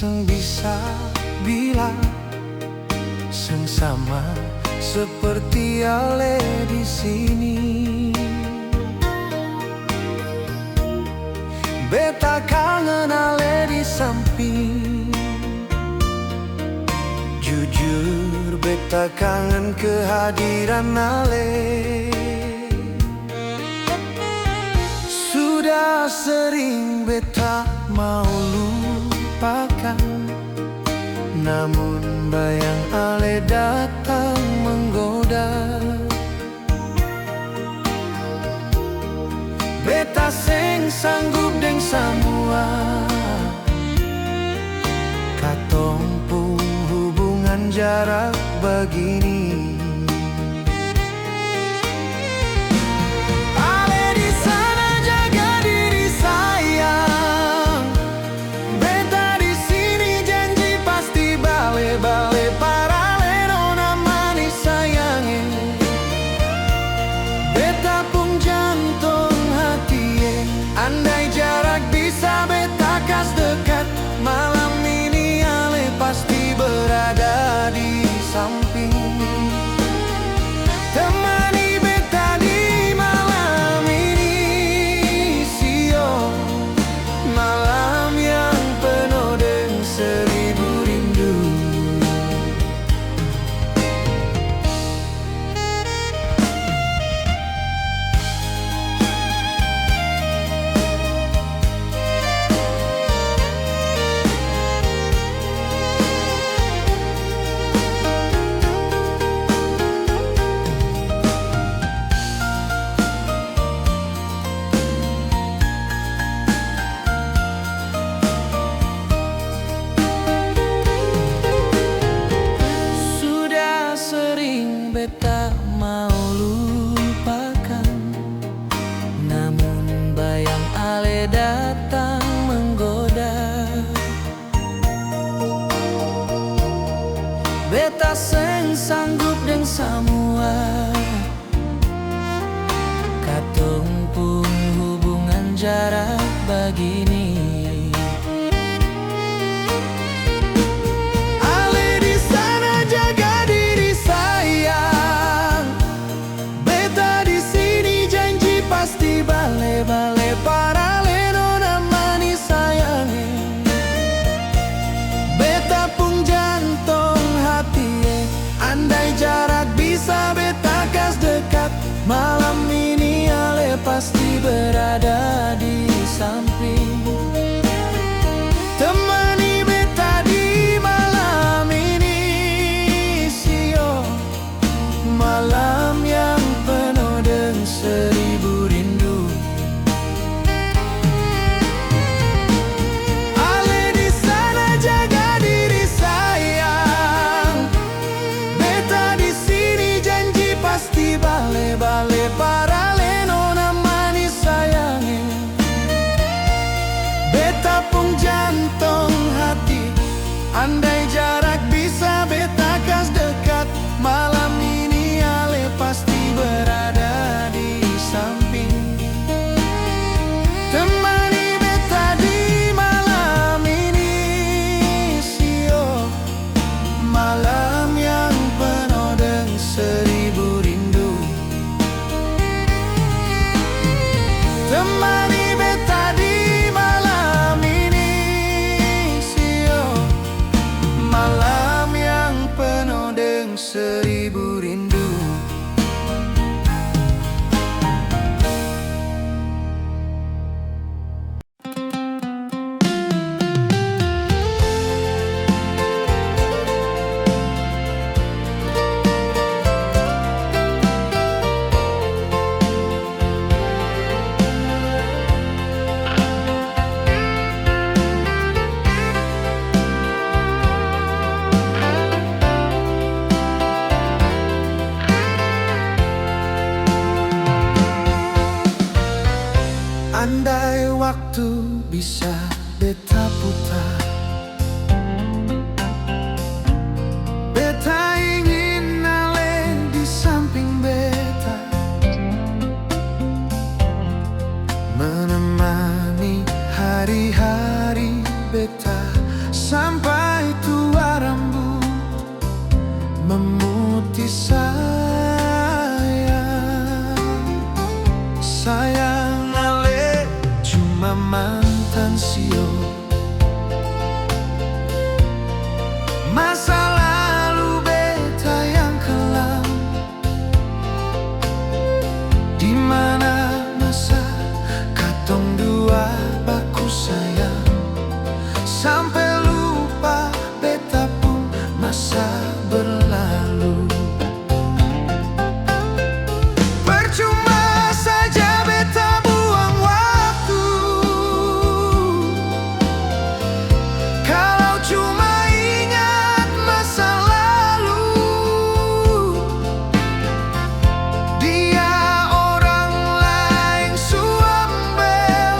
seng bisa bilang sengsama seperti Ale di sini. Beta kangen Ale di samping. Jujur beta kangen kehadiran Ale. Sudah sering beta mau lupakan, namun bayang Ale datang menggoda. Beta seng sanggup deng samua, katong pun hubungan jarak begini. Andai jarak bisa beta kas dekat, malam ini Ale pasti berada di samping. Temani beta di malam ini, sio malam yang penuh dengan seribu rindu. Beta mau lupakan, namun bayang Ale datang menggoda. Beta seng sanggup deng samua, katong pun hubungan jarak begini. Bale para nona mani sayange, beta pun jantung hati. Andai jarak bisa beta kas dekat, malam ini Ale pasti berada di samping. Temani beta di malam ini, sio malam yang penuh dengan seribu rindu. Bale para nona mani sayange, beta pun jantung hati. Andai jarak bisa beta kas dekat, malam ini Ale pasti berada di samping. Temani beta di malam ini, sio malam yang penuh dengan seribu rindu. Temani beta di malam ini, sio malam yang penuh dengan seribu rindu. Andai waktu bisa beta putar, beta ingin Ale di samping beta, menemani hari-hari beta sampai tua rambut memutih sayang ale cuma mantan sio. Masa lalu beta yang kelam, di mana masa katong dua baku sayang, sampai lupa beta pun masa berlalu. Percuma saja beta buang waktu kalau cuma ingat masa lalu. Dia orang lain suambel,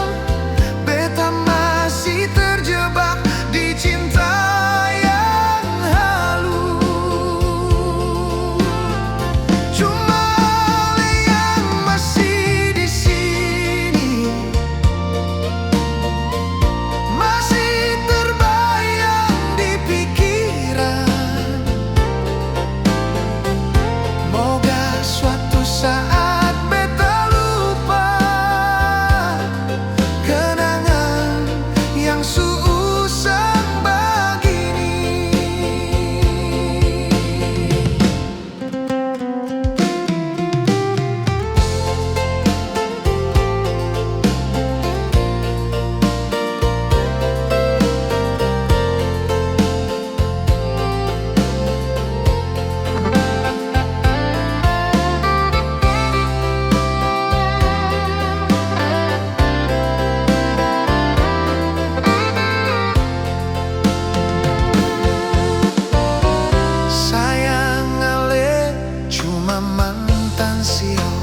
beta masih terjebak di cinta yang halu. Cuma yang masih di sini, masih terbayang di pikiran. Moga suatu saat beta lupa kenangan yang seusang begini. Sayang ale cuma mantan sio.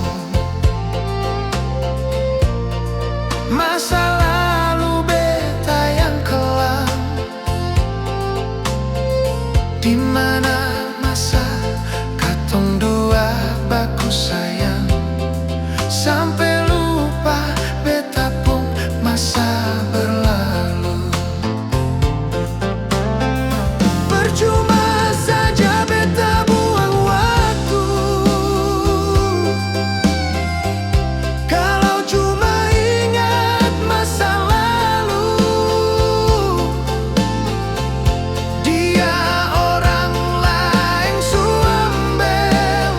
Masa lalu beta yang kelam, di mana masa katong dua baku sayang, sampai lupa beta pun masa berlalu. Percuma saja beta buang waktu kalau cuma ingat masa lalu. Dia orang lain suambel,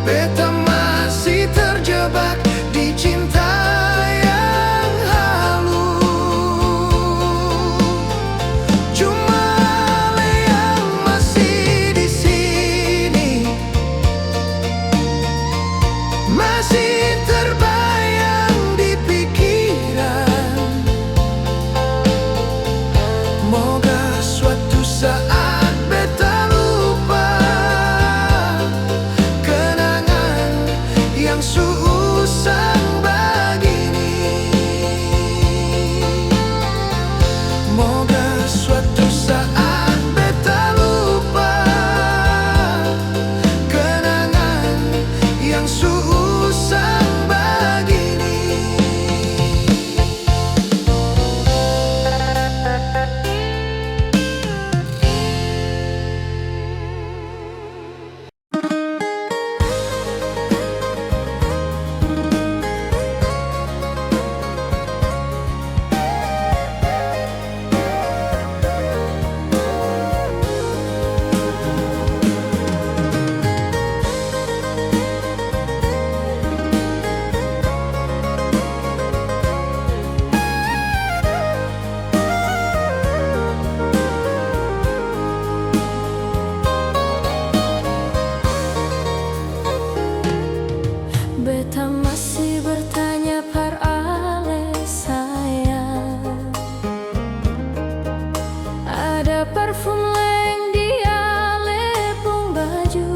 beta masih terjebak di cinta yang halu. Cuma yang masih di sini, masih terbayang di pikiran. Moga suatu saat beta lupa kenangan yang seusang begini. Moga suatu saat beta lupa kenangan yang seusang begini. Beta masih bertanya par ale sayang, ada parfum leng di ale pung baju.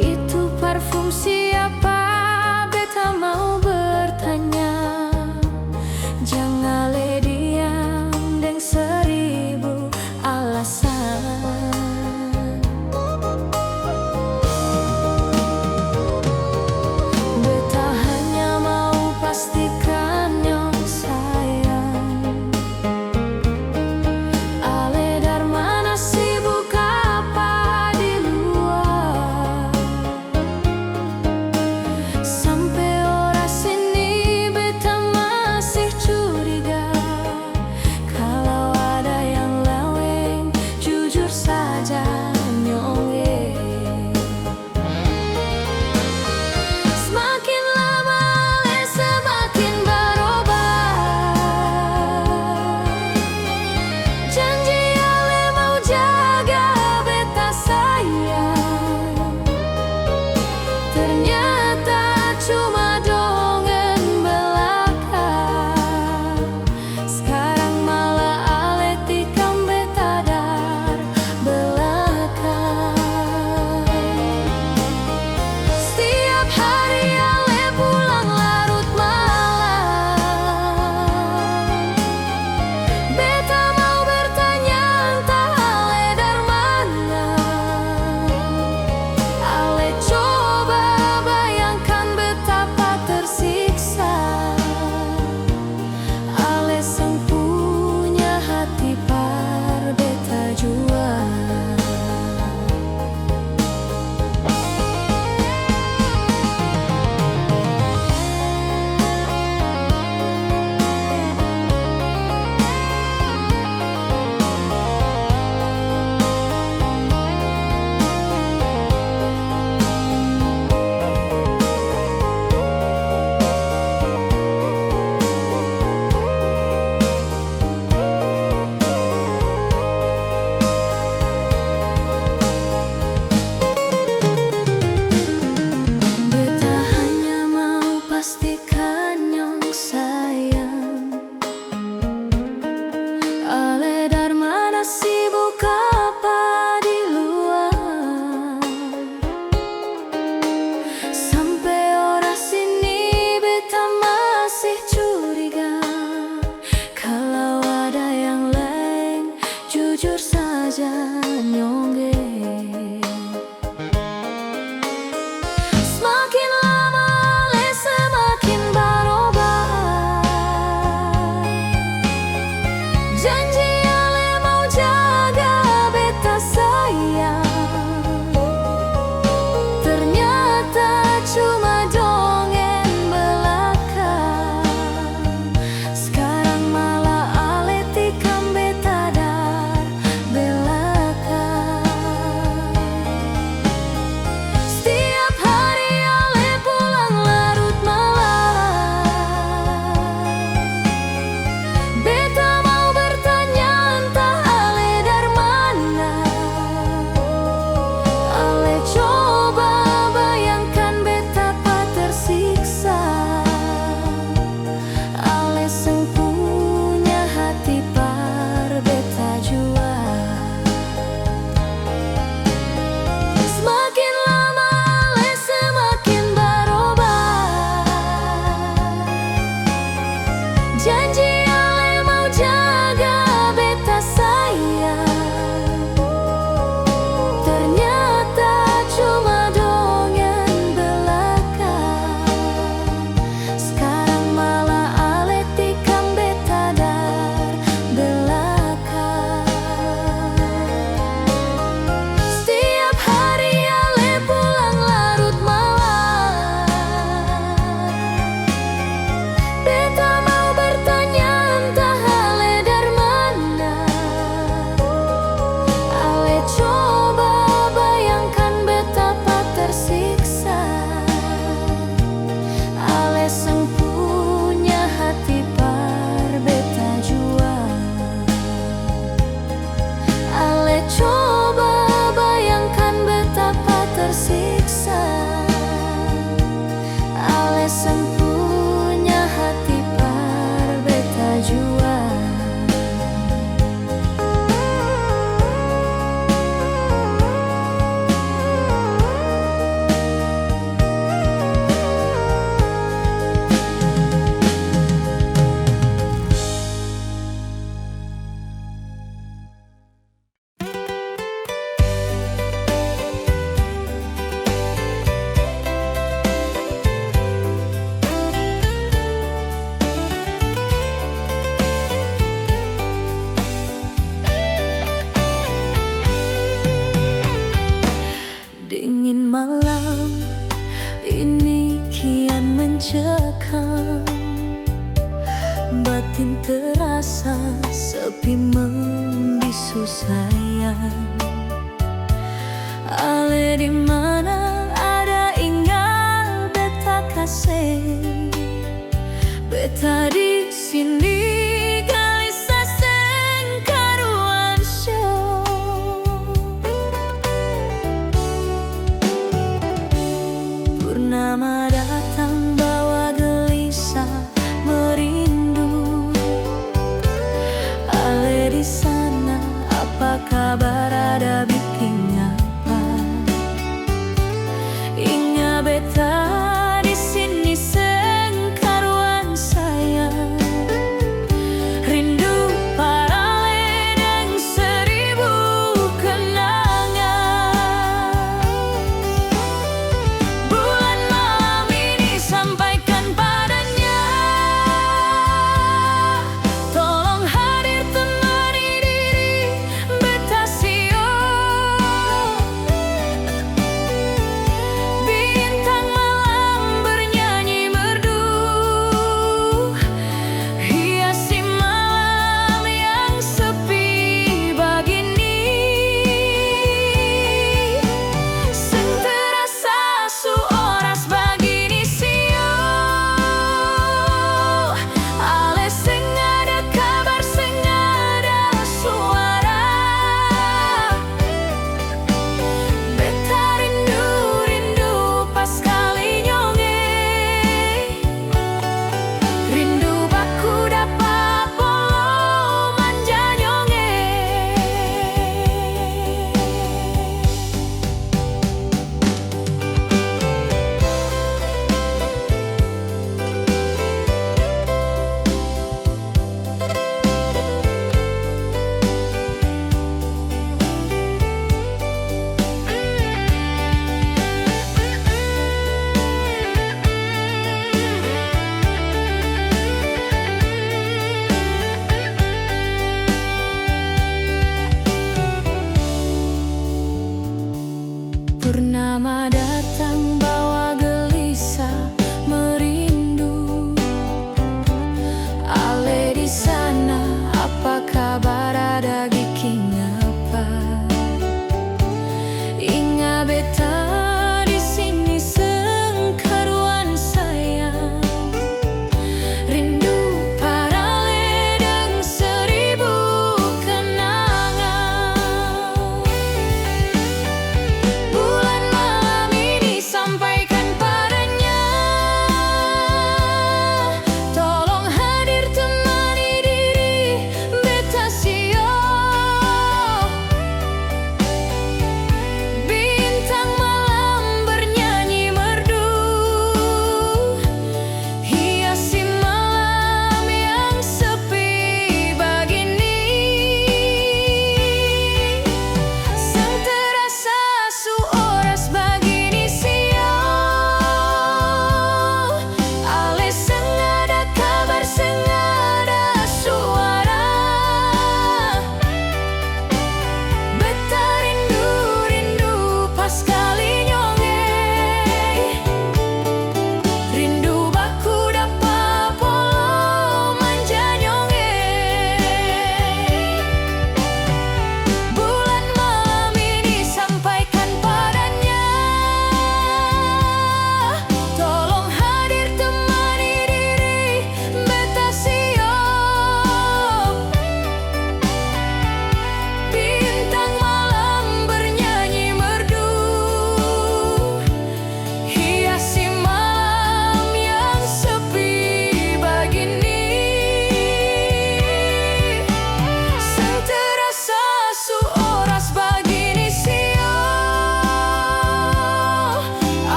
Itu parfum siapa? Beta mau bertanya. Jangan le diam deng 1000 alasan. Beta hanya mau pastikan yang sayang Janji ale mau jaga beta sayang, ternyata cuma dongeng belaka. Sekarang malah ale tikam beta dar belaka. Setiap hari ale pulang larut malam, beta mau bertanya entah ale dari mana. Ale coba bayangkan betapa tersiksa. Ale seng punya hati par beta jua. Semakin lama ale semakin berubah. Janji ale mau jaga beta sayang, ternyata cuma dongeng belaka. Sekarang malah ale tikam beta dar belaka. Setiap hari ale pulang larut malam, beta mau bertanya entah ale dari mana. Ale coba bayangkan betapa tersiksa. Ale seng punya hati par beta jua. Ale coba bayangkan betapa tersiksa. Ale seng punya hati par beta jua. Dingin malam ini kian mencekam, batin terasa sepi membisu sayang. Ale di mana ada ingat beta kasih, beta di sini gelisah seng karuan syok. Purnama datang bawa gelisah merindu. Ale di sana apa kabar, ada bikin apa? Ingat beta di sini seng karuan sayang.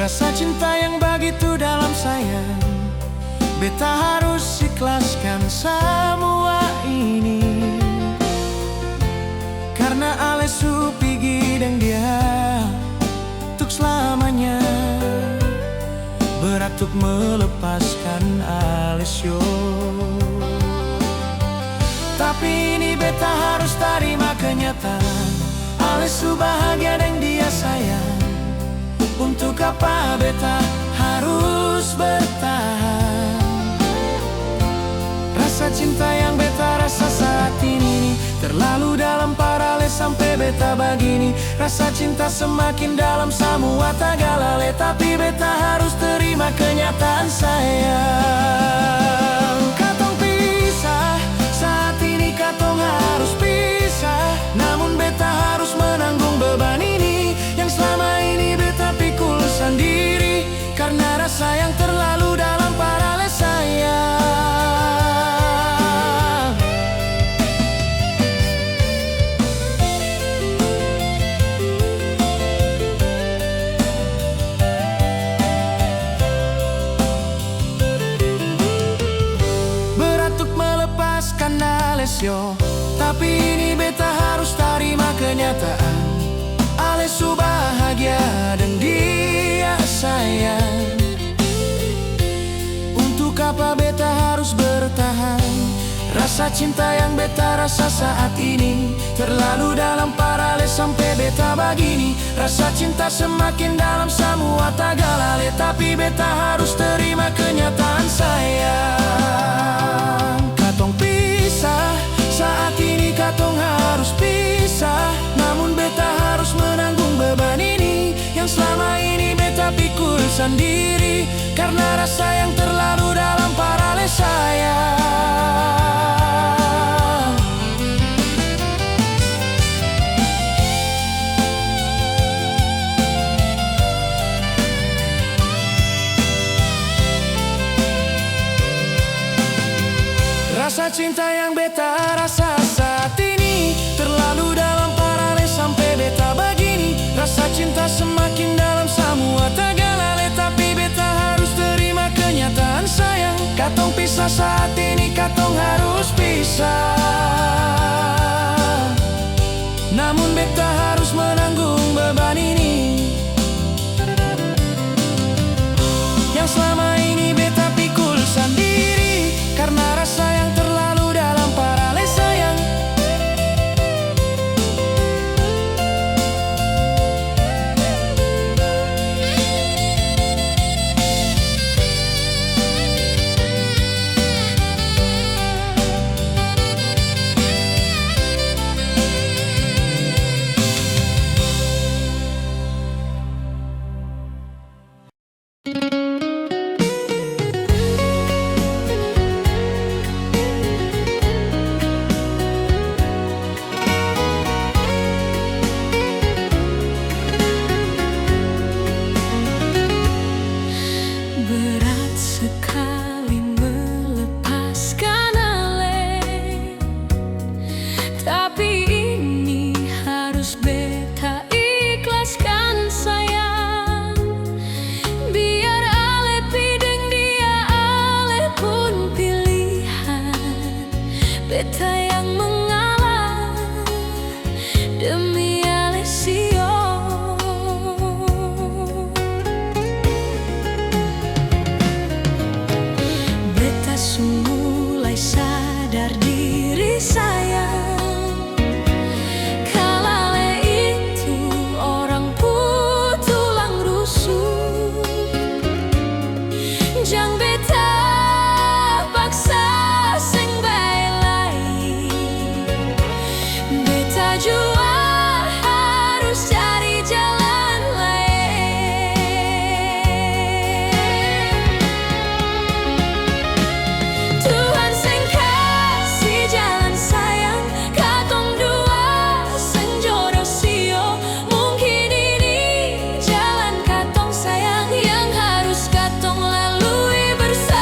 Rasa cinta yang begitu dalam sayang, beta harus ikhlaskan semua ini. Karena ale su pigi dan dia untuk selamanya. Berat untuk melepaskan Alessio, tapi ini beta harus terima kenyataan. Alessio bahagia dan dia sayang. Untuk apa beta harus bertahan? Rasa cinta yang beta rasa saat ini terlalu dalam paralel sampai beta begini. Rasa cinta semakin dalam semua tagalale, tapi beta harus terima kenyataan sayang. Katong pisah, saat ini katong harus pisah. Namun beta harus menanggung beban ini yang selama ini beta pikul sendiri. Karena rasa yang terlalu dalam paralel sayang. Berat untuk melepaskan Alessio, tapi ini beta harus terima kenyataan. Alessio bahagia dan dia sayang. Untuk apa beta harus bertahan? Rasa cinta yang beta rasa saat ini terlalu dalam paralel sampai beta begini. Rasa cinta semakin dalam semua tagalale, tapi beta harus terima kenyataan sayang. Katong pisah, saat ini katong harus pisah. Namun beta harus menanggung beban ini yang selama ini beta pikul sendiri. Karena rasa yang terlalu dalam paralel sayang. Rasa cinta yang beta rasa saat ini terlalu dalam paralel sampai beta begini. Rasa cinta semakin dalam semua tagalale, tapi beta harus terima kenyataan sayang. Katong pisah saat ini, katong harus pisah. Namun beta harus menanggung beban ini yang selama ini beta pikul sendiri. Karena rasa yang terlalu dalam paralel sayang. Berat sekali melepaskan Ale, tapi ini harus beta ikhlaskan sayang. Biar Ale pideng dia, Ale pun pilihan. Beta yang mengalah demi Alessio. Mulai sadar diri sayang, kalale itu orang putulang rusuk. Jang beta paksa sing bae lai, beta jua harus cari jalan lain. Tuhan sing kasih jalan sayang, katong dua senjodoh sio. Mungkin ini jalan katong sayang yang harus katong lalui bersama.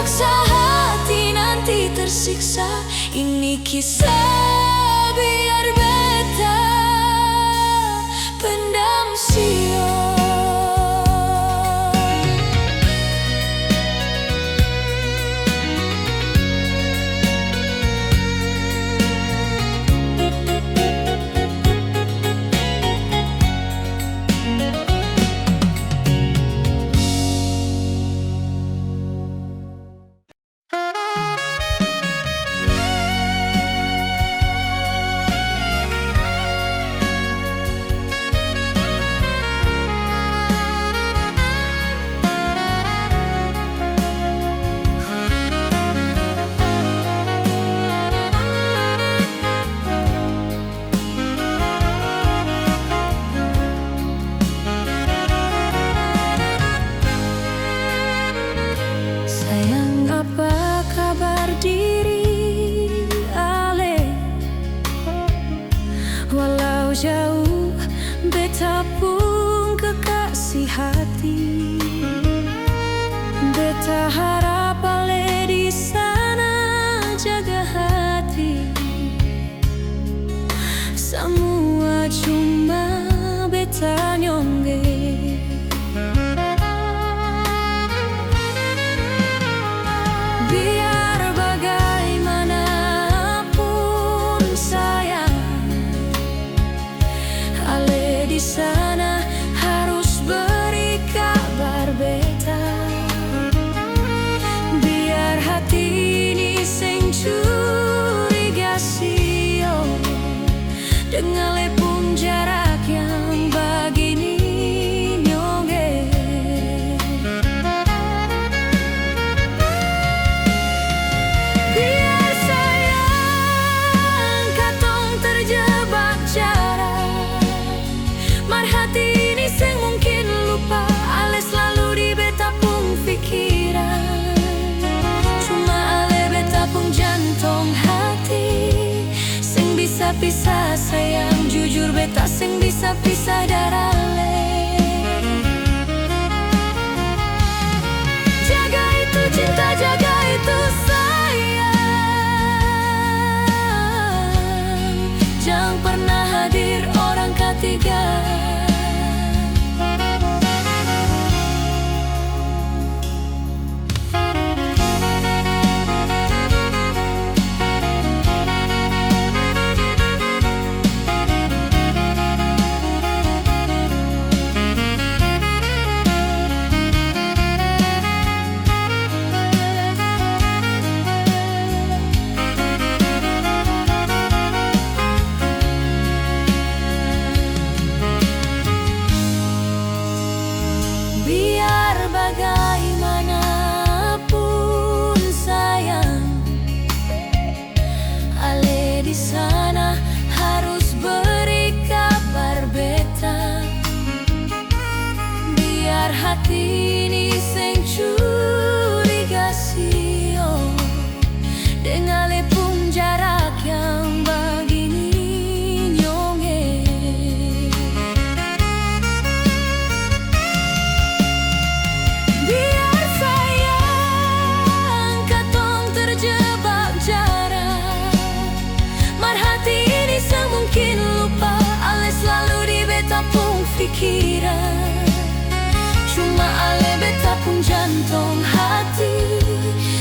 paksa hati nanti tersiksa. Ini kisah biar beta pendam siang. Sayang, apa kabar diri ale? Walau jauh, beta pun kekasih hati. Beta harap ale di sana jaga hati. Semua cuma beta nyonge. Biar bagaimanapun sayang, ale di sana harus beri kabar beta. Biar hati ini sing curiga sio, dengan lepung jarak yang begini nyonge. Biar sayang katong terjebak jarak, mar hati ini sing mungkin lupa, ale selalu di beta pung pikiran. Cuma ale beta pung jantung hati sing bisa pisah sayang, jujur beta sing bisa pisah darale. Jaga itu cinta, jaga itu sayang, jangan pernah hadir orang ketiga. Biar bagaimanapun sayang, ale di sana harus beri kabar beta. Biar hati ini sing curiga sio, dengan lepung jarak yang begini nyonge. Biar sayang katong terjebak jarak, mar hati ini semungkin lupa, ale selalu di beta pung pikiran. Cuma ale beta pun jantung hati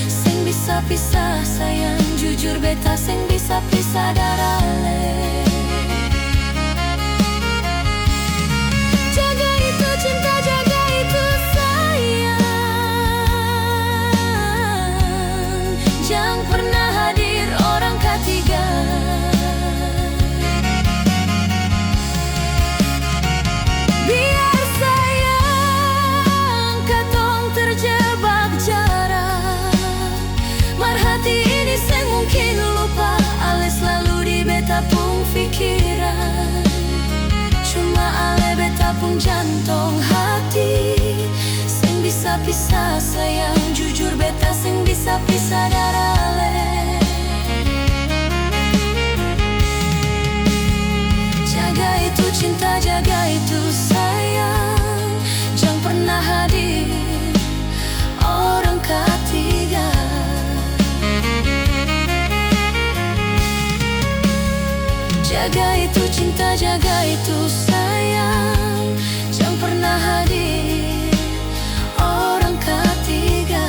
sing bisa pisah sayang, jujur beta sing bisa pisah darale. Jaga itu cinta, jaga itu sayang, jangan pernah hadir orang ketiga. Biar sayang katong terjebak jarak, mar hati ini sing mungkin lupa, ale selalu di beta pung pikiran. Cuma ale beta pung jantung hati sing bisa pisah sayang, jujur beta sing bisa pisah darale. Jaga itu cinta, jaga itu sayang, jangan pernah hadir orang ketiga. Jaga itu cinta, jaga itu sayang, jangan pernah hadir orang ketiga.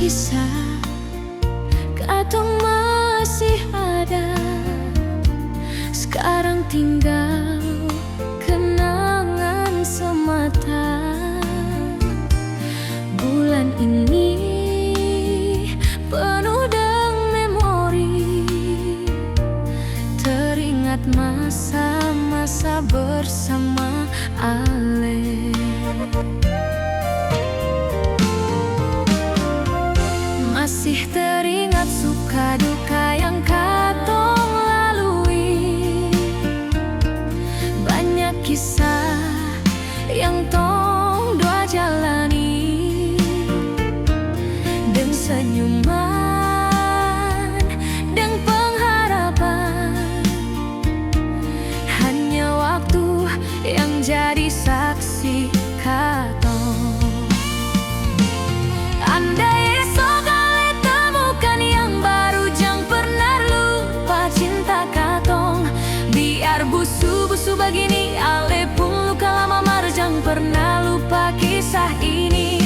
kisah katong masih ada. Sekarang tinggal kenangan semata. Bulan ini penuh dengan memori, teringat masa-masa bersama Ale. Masih teringat suka duka yang katong lalui, banyak kisah yang tong dua jalani, dan senyuman dan pengharapan. Hanya waktu yang jadi saksi katong. Andai esok Ale temukan yang baru, jang pernah lupa cinta katong. Biar busu-busu begini, Ale pun luka lama mar, jang pernah lupa kisah ini.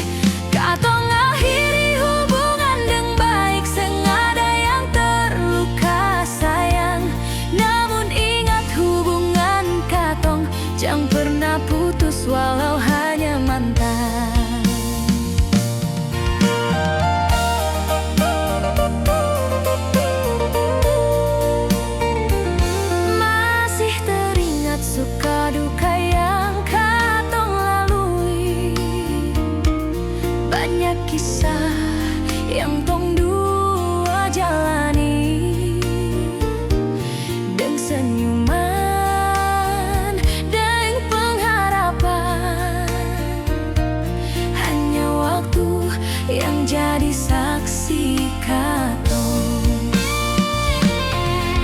Katong akhiri hubungan dengan baik, sengaja yang terluka sayang. Namun ingat hubungan katong, jang pernah putus walau hanya mantan. Masih teringat suka duka yang katong lalui, banyak kisah yang tong dua jalani, dan senyuman dan pengharapan. Hanya waktu yang jadi saksi katong.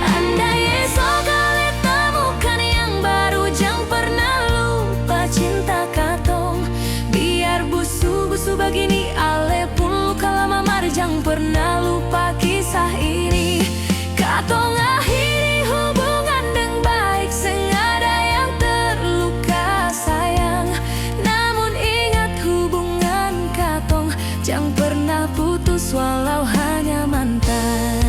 Andai esok Ale temukan yang baru, jang pernah lupa cinta katong. Biar busu-busu begini, Ale pun luka lama mar, jang pernah lupa kisah ini. Katong akhiri hubungan dengan baik, sengaja yang terluka sayang. Namun ingat hubungan katong, jang pernah putus walau hanya mantan.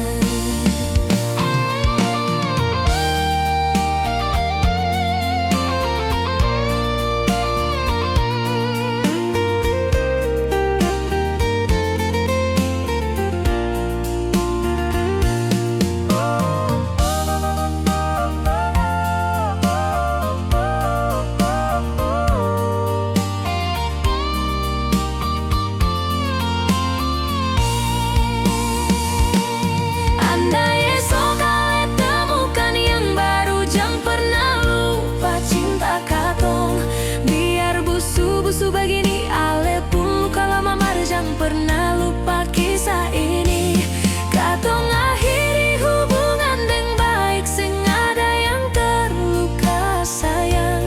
Andai esok Ale temukan yang baru, jang pernah lupa cinta katong. Biar busu-busu begini, Ale pun luka lama mar, jang pernah lupa kisah ini. Katong akhiri hubungan dengan baik, sengaja yang terluka sayang.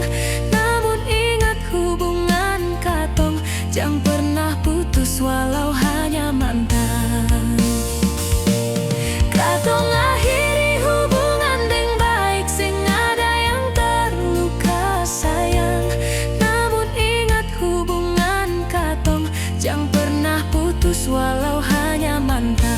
Namun ingat hubungan katong, jang pernah putus walau hanya mantan. Katong akhiri hubungan dengan baik, sengaja yang terluka sayang. Namun ingat hubungan katong, jang pernah putus walau hanya mantan.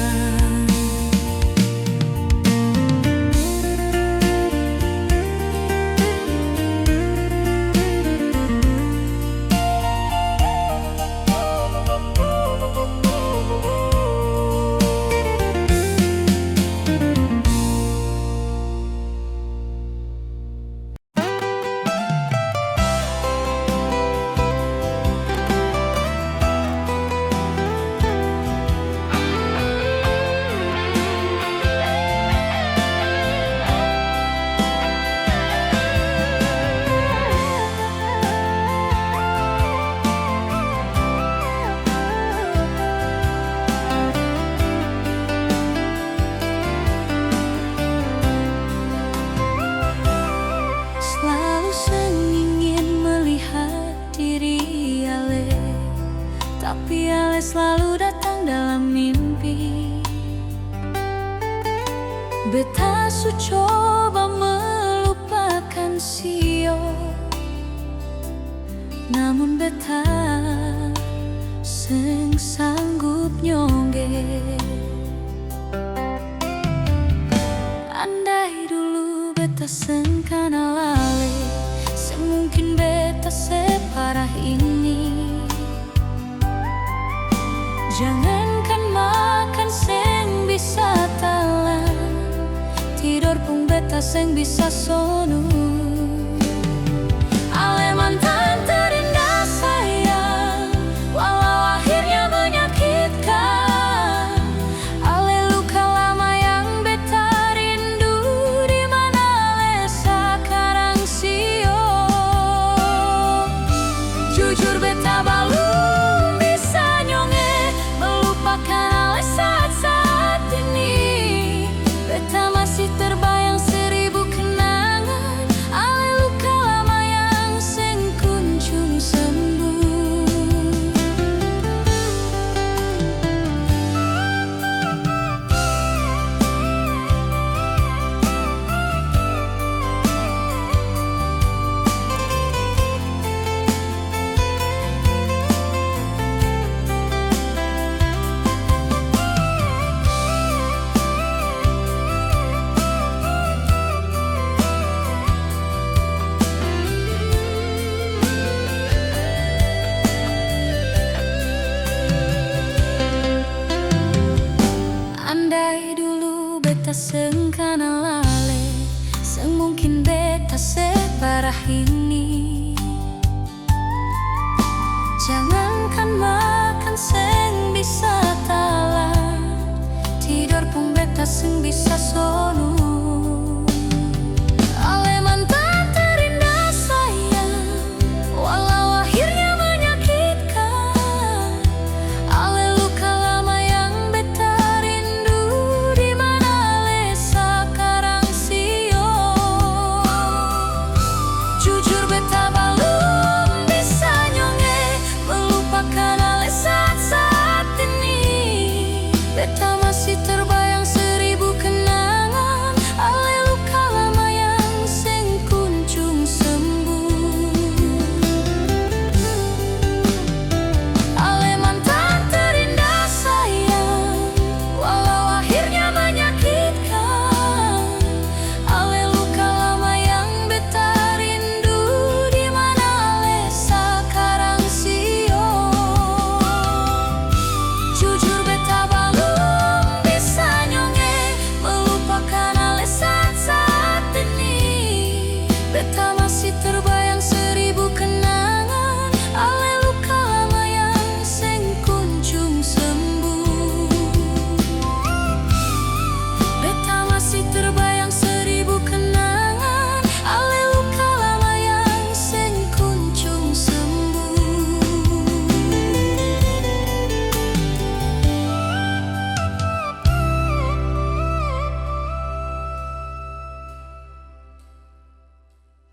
selalu datang dalam mimpi. Beta su coba melupakan sio, namun beta sing sanggup nyongge. Andai dulu beta sengkana lale, semungkin beta separah ini. Jangankan makan seng bisa talan, tidur pun beta seng bisa sonu. Ale mantan terindah sayang, walau akhirnya menyakitkan. Ale luka lama yang beta rindu, di mana ale sekarang sio. Jujur beta belum bisa nyonge melupakan ale saat-saat ini. Beta masih terbayang seribu kenangan, ale luka lama yang seng kunjung sembuh. Andai dulu beta sengkana lale, semungkin beta separah ini. Jangankan